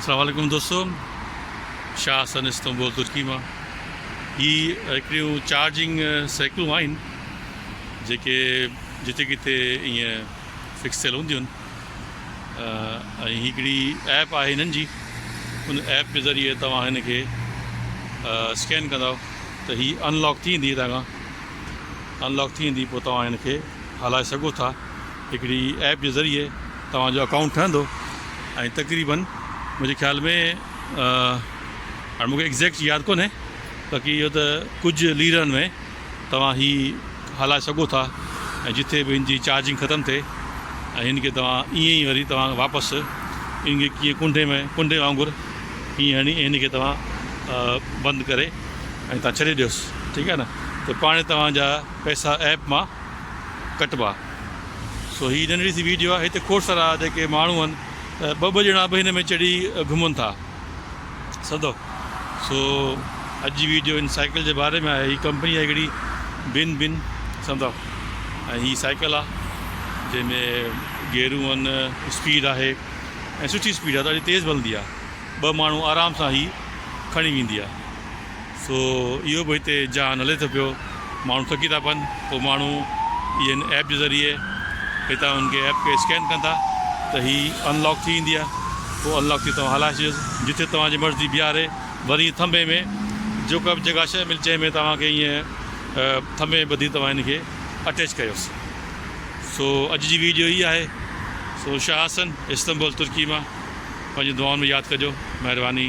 अस्सलाम वालेकुम दोस्तों, शाह हसन इस्तांबुल तुर्की में ही हिकिड़ियूं चार्जिंग साइकिलूं आहिनि जेके जिते किथे ईअं फिक्स थियल हूंदियूं आहिनि। ऐं हिकिड़ी ऐप आहे हिननि जी, उन ऐप जे ज़रिए तव्हां हिन खे स्कैन कंदव त हीअ अनलॉक थी वेंदी तव्हां खां अनलॉक थी वेंदी, पोइ तव्हां हिन खे हलाए सघो था। हिकिड़ी ऐप जे ज़रिए तव्हांजो अकाउंट ठहंदो ऐं तक़रीबन मुंहिंजे ख़्याल में हाणे मूंखे एग्ज़ैक्ट यादि कोन्हे, बाक़ी इहो त कुझु लीरनि में तव्हां ही हलाए सघो था ऐं जिथे बि हिन जी चार्जिंग ख़तमु थिए ऐं हिन खे तव्हां ईअं ई वरी तव्हां वापसि इन खे कीअं कुंडे वांगुरु हीअं हणी हिन खे तव्हां बंदि करे ऐं तव्हां छॾे ॾियोसि, ठीकु आहे न, त पाण तव्हांजा पैसा ऐप मां कटिबा। सो हीअ नंढड़ी सी वीडियो आहे। हिते खोड़ सारा जेके माण्हू आहिनि ॿ ॼणा बि हिन में चढ़ी घुमनि था सदो। सो अॼु जी वीडियो इन साइकिल जे बारे में आहे। हीअ कंपनी आहे हिकिड़ी बिन सम्झो, ऐं हीअ साइकिल आहे जंहिंमें गेरूं आहिनि, स्पीड आहे ऐं सुठी स्पीड आहे, ॾाढी तेज़ हलंदी आहे, ॿ माण्हू आराम सां ही खणी वेंदी आहे। सो इहो बि हिते जान हले थो पियो, माण्हू थकी था पवनि, पोइ माण्हू इन ऐप जे ज़रिए हितां उनखे ऐप खे स्कैन कंदा त हीअ अनलॉक थी वेंदी आहे। पोइ अनलॉक थी तव्हां हलाए छॾियोसि जिथे तव्हांजी मर्ज़ी बीहारे, वरी थंबे में जेका बि जॻह शइ मिले जंहिंमें तव्हांखे ईअं थंबे में ॿधी तव्हां हिन खे अटैच कयोसि। सो अॼु जी वीडियो इहा आहे। सो शाह हसन इस्तांबुल तुर्की मां, पंहिंजी दुआउनि में यादि कजो, महिरबानी।